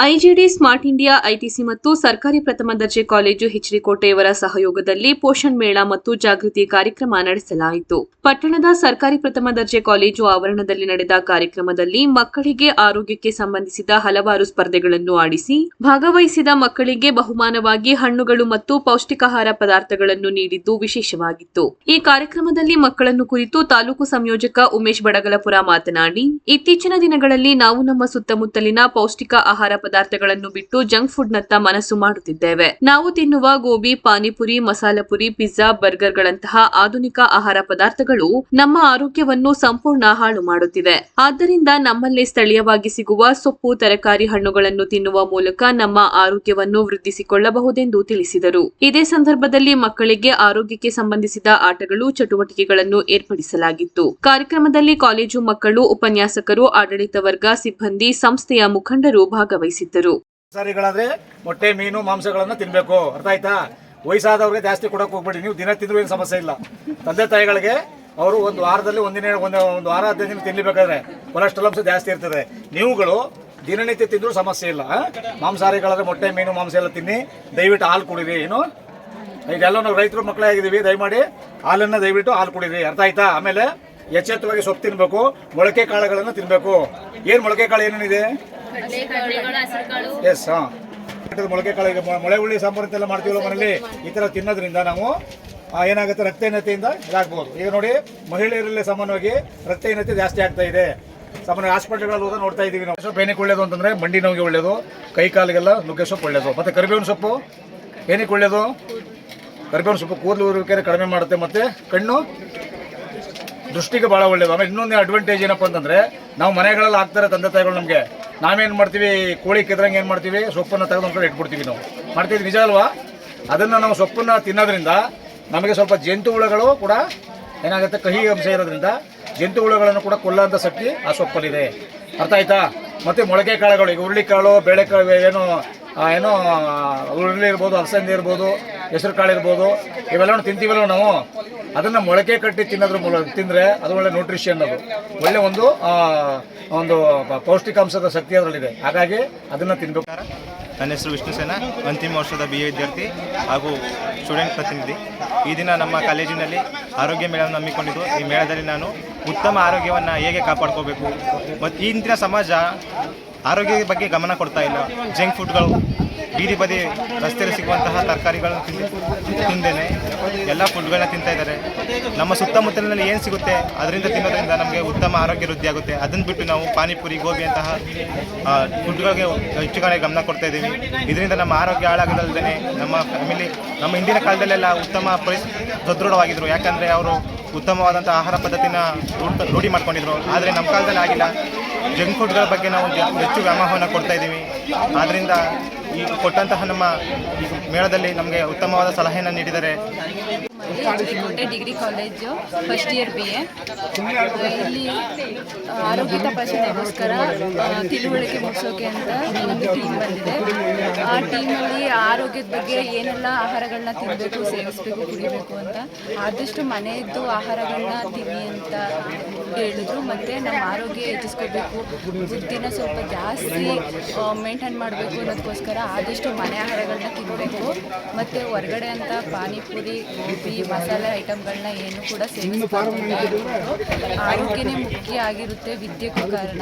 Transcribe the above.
ಐಜಿಡಿ smart India ITC ಮತ್ತು ಸರ್ಕಾರಿ ಪ್ರಥಮ ದರ್ಜೆ ಕಾಲೇಜು ಹೆಚ್ಡಿಕೋಟೆಯವರ ಸಹಯೋಗದಲ್ಲಿ ಪೋಷಣ್ ಮೇಳ ಮತ್ತು ಜಾಗೃತಿ ಕಾರ್ಯಕ್ರಮ ನಡೆಸಲಾಯಿತು. ಪಟ್ಟಣದ ಸರ್ಕಾರಿ ಪ್ರಥಮ ದರ್ಜೆ ಕಾಲೇಜು ಆವರಣದಲ್ಲಿ ನಡೆದ ಕಾರ್ಯಕ್ರಮದಲ್ಲಿ ಮಕ್ಕಳಿಗೆ ಆರೋಗ್ಯಕ್ಕೆ ಸಂಬಂಧಿಸಿದ ಹಲವಾರು ಸ್ಪರ್ಧೆಗಳನ್ನು ಆಡಿಸಿ ಭಾಗವಹಿಸಿದ ಮಕ್ಕಳಿಗೆ ಬಹುಮಾನವಾಗಿ ಹಣ್ಣುಗಳು ಮತ್ತು ಪೌಷ್ಟಿಕಾಹಾರ ಪದಾರ್ಥಗಳನ್ನು ನೀಡಿದ್ದು ವಿಶೇಷವಾಗಿತ್ತು. ಈ ಕಾರ್ಯಕ್ರಮದಲ್ಲಿ ಮಕ್ಕಳನ್ನು ಕುರಿತು ತಾಲೂಕು ಸಂಯೋಜಕ ಉಮೇಶ್ ಬಡಗಲಪುರ ಮಾತನಾಡಿ, ಇತ್ತೀಚಿನ ದಿನಗಳಲ್ಲಿ ನಾವು ನಮ್ಮ ಸುತ್ತಮುತ್ತಲಿನ ಪೌಷ್ಟಿಕ ಆಹಾರ ಪದಾರ್ಥಗಳನ್ನು ಬಿಟ್ಟು ಜಂಕ್ ಫುಡ್ ನತ್ತ ಮನಸ್ಸು ಮಾಡುತ್ತಿದ್ದೇವೆ. ನಾವು ತಿನ್ನುವ ಗೋಬಿ, ಪಾನಿಪುರಿ, ಮಸಾಲ ಪುರಿ, ಪಿಜ್ಜಾ, ಬರ್ಗರ್ಗಳಂತಹ ಆಧುನಿಕ ಆಹಾರ ಪದಾರ್ಥಗಳು ನಮ್ಮ ಆರೋಗ್ಯವನ್ನು ಸಂಪೂರ್ಣ ಹಾಳು ಮಾಡುತ್ತಿವೆ. ಆದ್ದರಿಂದ ನಮ್ಮಲ್ಲೇ ಸ್ಥಳೀಯವಾಗಿ ಸಿಗುವ ಸೊಪ್ಪು, ತರಕಾರಿ, ಹಣ್ಣುಗಳನ್ನು ತಿನ್ನುವ ಮೂಲಕ ನಮ್ಮ ಆರೋಗ್ಯವನ್ನು ವೃದ್ಧಿಸಿಕೊಳ್ಳಬಹುದೆಂದು ತಿಳಿಸಿದರು. ಇದೇ ಸಂದರ್ಭದಲ್ಲಿ ಮಕ್ಕಳಿಗೆ ಆರೋಗ್ಯಕ್ಕೆ ಸಂಬಂಧಿಸಿದ ಆಟಗಳು, ಚಟುವಟಿಕೆಗಳನ್ನು ಏರ್ಪಡಿಸಲಾಗಿತ್ತು. ಕಾರ್ಯಕ್ರಮದಲ್ಲಿ ಕಾಲೇಜು ಮಕ್ಕಳು, ಉಪನ್ಯಾಸಕರು, ಆಡಳಿತ ವರ್ಗ, ಸಿಬ್ಬಂದಿ, ಸಂಸ್ಥೆಯ ಮುಖಂಡರು ಭಾಗವಹಿಸಿದ್ದರು. ಸರಿಗಳಾದ್ರೆ ಮೊಟ್ಟೆ, ಮೀನು, ಮಾಂಸಗಳನ್ನ ತಿನ್ಬೇಕು. ಅರ್ಥ ಆಯ್ತಾ? ವಯಸ್ಸಾದವ್ರಿಗೆ ಜಾಸ್ತಿ ಕೊಡಕ್ ಹೋಗ್ಬೇಡಿ. ನೀವು ದಿನ ತಿಂದ್ರು ಏನು ಸಮಸ್ಯೆ ಇಲ್ಲ. ತಂದೆ ತಾಯಿಗಳಿಗೆ ಅವರು ಒಂದು ವಾರದಲ್ಲಿ ಒಂದು ವಾರ 15 ದಿನ ತಿನ್ನಬೇಕಾದ್ರೆ ಕೊಲೆಸ್ಟ್ರಾಲ್ ಅಂಶ ಜಾಸ್ತಿ ಇರ್ತದೆ. ನೀವುಗಳು ದಿನನಿತ್ಯ ತಿಂದ್ರು ಸಮಸ್ಯೆ ಇಲ್ಲ. ಮಾಂಸಾಹಾರಿಗಳಾದ್ರೆ ಮೊಟ್ಟೆ, ಮೀನು, ಮಾಂಸ ಎಲ್ಲ ತಿನ್ನಿ. ದಯವಿಟ್ಟು ಹಾಲು ಕುಡಿರಿ. ಏನು ಇದೆಲ್ಲ ನಾವು ರೈತರು ಮಕ್ಕಳೇ ಆಗಿದ್ದೀವಿ. ದಯಮಾಡಿ ದಯವಿಟ್ಟು ಹಾಲು ಕುಡಿರಿ. ಅರ್ಥ ಆಯ್ತಾ? ಆಮೇಲೆ ಎಚ್ಚೆತ್ತವಾಗಿ ಸೊಪ್ಪು ತಿನ್ಬೇಕು, ಮೊಳಕೆ ಕಾಳುಗಳನ್ನು ತಿನ್ಬೇಕು. ಏನ್ ಮೊಳಕೆ ಕಾಳು ಏನೇನಿದೆ? ಎಸ್, ಮೊಳಕೆ ಕಾಳು, ಮೊಳೆ ಹುಳಿ ಸಾಂಬಾರು ಅಂತೆಲ್ಲ ಮಾಡ್ತೀವಲ್ಲ ಮನೇಲಿ. ಈ ತರ ತಿನ್ನೋದ್ರಿಂದ ನಾವು ಏನಾಗುತ್ತೆ, ರಕ್ತಹೀನತೆಯಿಂದ ಇದಾಗಬಹುದು. ಈಗ ನೋಡಿ, ಮಹಿಳೆಯರಲ್ಲಿ ಸಾಮಾನ್ಯವಾಗಿ ರಕ್ತಹೀನತೆ ಜಾಸ್ತಿ ಆಗ್ತಾ ಇದೆ. ಸಾಮಾನ್ಯ ಹಾಸ್ಪಿಟಲ್ಗಳಲ್ಲಿ ಹೋದ ನೋಡ್ತಾ ಇದೀವಿ ನಾವು. ಸೊಪ್ಪು ಏನಕ್ಕೆ ಒಳ್ಳೇದು ಅಂತಂದ್ರೆ ಮಂಡಿ ನೋವಿಗೆ ಒಳ್ಳೇದು, ಕೈ ಕಾಲಿಗೆಲ್ಲ ನುಗ್ಗೆ ಸೊಪ್ಪು ಒಳ್ಳೇದು. ಮತ್ತೆ ಕರಿಬೇವಿನ ಸೊಪ್ಪು ಏನಕ್ಕೆ ಒಳ್ಳೇದು? ಕರಿಬೇವಿನ ಸೊಪ್ಪು ಕೂದಲು ಉರುವಿಕೆ ಕಡಿಮೆ ಮಾಡುತ್ತೆ, ಮತ್ತೆ ಕಣ್ಣು ದೃಷ್ಟಿಗೆ ಬಹಳ ಒಳ್ಳೇದು. ಆಮೇಲೆ ಇನ್ನೊಂದು ಅಡ್ವಾಂಟೇಜ್ ಏನಪ್ಪ ಅಂತಂದ್ರೆ, ನಾವು ಮನೆಗಳಲ್ಲಿ ಹಾಕ್ತಾರೆ ತಂದೆ ತಾಯಿಗಳು. ನಮಗೆ ನಾವೇನು ಮಾಡ್ತೀವಿ, ಕೋಳಿ ಕೆದ್ರಂಗೆ ಏನು ಮಾಡ್ತೀವಿ, ಸೊಪ್ಪನ್ನು ತೆಗೆದು ಒಂದು ಕಡೆ ಇಟ್ಬಿಡ್ತೀವಿ. ನಾವು ಮಾಡ್ತೀವಿ, ನಿಜ ಅಲ್ವಾ? ಅದನ್ನು ನಾವು ಸೊಪ್ಪನ್ನು ತಿನ್ನೋದ್ರಿಂದ ನಮಗೆ ಸ್ವಲ್ಪ ಜಂತು ಹುಳುಗಳು ಕೂಡ ಏನಾಗುತ್ತೆ, ಕಹಿ ಅಂಶ ಇರೋದ್ರಿಂದ ಜಂತು ಹುಳುಗಳನ್ನು ಕೂಡ ಕೊಲ್ಲುವಂಥ ಶಕ್ತಿ ಆ ಸೊಪ್ಪಲ್ಲಿದೆ. ಅರ್ಥ ಆಯ್ತಾ? ಮತ್ತು ಮೊಳಕೆ ಕಾಳುಗಳು, ಈಗ ಹುರುಳಿಕಾಳು, ಬೇಳೆಕಾಳು, ಏನೋ ಹುರುಳಿ ಇರ್ಬೋದು, ಅಲಸಂದೆ ಇರ್ಬೋದು, ಹೆಸರು ಕಾಳು ಇರ್ಬೋದು, ಇವೆಲ್ಲವನ್ನು ತಿಂತೀವಲ್ಲ ನಾವು. ಅದನ್ನು ಮೊಳಕೆ ಕಟ್ಟಿ ತಿನ್ನೋದ್ರ ಮೂಲಕ ತಿಂದರೆ ಅದು ಒಳ್ಳೆ ನ್ಯೂಟ್ರಿಷನ್, ಅದು ಒಳ್ಳೆ ಒಂದು ಪೌಷ್ಟಿಕಾಂಶದ ಶಕ್ತಿ ಅದರಲ್ಲಿದೆ. ಹಾಗಾಗಿ ಅದನ್ನು ತಿನ್ಬೇಕು. ನನ್ನ ಹೆಸರು ವಿಷ್ಣು ಸೇನಾ, ಅಂತಿಮ ವರ್ಷದ BA ವಿದ್ಯಾರ್ಥಿ ಹಾಗೂ ಸ್ಟೂಡೆಂಟ್ ಪ್ರತಿನಿಧಿ. ಈ ದಿನ ನಮ್ಮ ಕಾಲೇಜಿನಲ್ಲಿ ಆರೋಗ್ಯ ಮೇಳವನ್ನು ಹಮ್ಮಿಕೊಂಡಿದ್ದು. ಈ ಮೇಳದಲ್ಲಿ ನಾನು ಉತ್ತಮ ಆರೋಗ್ಯವನ್ನು ಹೇಗೆ ಕಾಪಾಡ್ಕೋಬೇಕು ಮತ್ತು ಇಂದಿನ ಸಮಾಜ ಆರೋಗ್ಯದ ಬಗ್ಗೆ ಗಮನ ಕೊಡ್ತಾ ಇಲ್ಲ. ಜಂಕ್ ಫುಡ್ಗಳು, ಬೀದಿ ಬದಿ ರಸ್ತೆಯಲ್ಲಿ ಸಿಗುವಂತಹ ತರಕಾರಿಗಳನ್ನು ತಿಂದೇನೆ ಎಲ್ಲ ಫುಡ್ಗಳನ್ನ ತಿಂತಾ ಇದ್ದಾರೆ. ನಮ್ಮ ಸುತ್ತಮುತ್ತಲಿನಲ್ಲಿ ಏನು ಸಿಗುತ್ತೆ ಅದರಿಂದ ತಿನ್ನೋದ್ರಿಂದ ನಮಗೆ ಉತ್ತಮ ಆರೋಗ್ಯ ವೃದ್ಧಿ ಆಗುತ್ತೆ. ಅದನ್ನು ಬಿಟ್ಟು ನಾವು ಪಾನಿಪುರಿ, ಗೋಬಿ ಅಂತಹ ಫುಡ್ಗಳಿಗೆ ಹೆಚ್ಚು ಕಡೆ ಗಮನ ಕೊಡ್ತಾ ಇದ್ದೀವಿ. ಇದರಿಂದ ನಮ್ಮ ಆರೋಗ್ಯ ಹಾಳಾಗೋದಲ್ಲದೆ ನಮ್ಮ ಫ್ಯಾಮಿಲಿ, ನಮ್ಮ ಹಿಂದಿನ ಕಾಲದಲ್ಲೆಲ್ಲ ಉತ್ತಮ ಸದೃಢವಾಗಿದ್ದರು. ಯಾಕಂದರೆ ಅವರು ಉತ್ತಮವಾದಂಥ ಆಹಾರ ಪದ್ಧತಿನ ರೂಢಿ ಮಾಡ್ಕೊಂಡಿದ್ರು. ಆದರೆ ನಮ್ಮ ಕಾಲದಲ್ಲಿ ಆಗಿಲ್ಲ. ಜಂಕ್ ಫುಡ್ಗಳ ಬಗ್ಗೆ ನಾವು ಹೆಚ್ಚು ವ್ಯಾಮೋಹವನ್ನು ಕೊಡ್ತಾ ಇದ್ದೀವಿ. ಆದ್ದರಿಂದ ಈ ಕೊಟ್ಟಂತಹ ನಮ್ಮ ಮೇಳದಲ್ಲಿ ನಮಗೆ ಉತ್ತಮವಾದ ಸಲಹೆಯನ್ನು ನೀಡಿದ್ದಾರೆ. ಕೋಟೆ degree college first year BA. ಇಲ್ಲಿ ಆರೋಗ್ಯ ತಪಾಸಣೆಗೋಸ್ಕರ ತಿಳುವಳಿಕೆ ಮೂಡಿಸೋಕೆ ಅಂತ ಒಂದು ಟೀಮ್ ಬಂದಿದೆ. ಆ ಟೀಮಲ್ಲಿ ಆರೋಗ್ಯದ ಬಗ್ಗೆ ಏನೆಲ್ಲ ಆಹಾರಗಳನ್ನ ತಿನ್ನಬೇಕು, ಸೇವಿಸಬೇಕು, ಕುಡಿಬೇಕು ಅಂತ ಆದಷ್ಟು ಮನೆಯದ್ದು ಆಹಾರಗಳನ್ನ ತಿನ್ನಿ ಅಂತ ಹೇಳಿದ್ರು. ಮತ್ತು ನಮ್ಮ ಆರೋಗ್ಯ ಹೆಚ್ಚಿಸ್ಕೋಬೇಕು, ಬುದ್ಧಿನ ಸ್ವಲ್ಪ ಜಾಸ್ತಿ ಮೇಂಟೈನ್ ಮಾಡಬೇಕು ಅನ್ನೋದಕ್ಕೋಸ್ಕರ ಆದಷ್ಟು ಮನೆ ಆಹಾರಗಳನ್ನ ತಿನ್ನಬೇಕು. ಮತ್ತು ಹೊರಗಡೆ ಅಂತ ಪಾನಿಪುರಿ, ಗೋಬಿ, ಮಸಾಲೆ ಐಟಮ್ಗಳನ್ನ ಏನು ಕೂಡ ಸೇವಿಸಬಾರ್ದು. ಆರೋಗ್ಯನೇ ಮುಖ್ಯ ಆಗಿರುತ್ತೆ ವಿದ್ಯೆಗೂ ಕಾರಣ.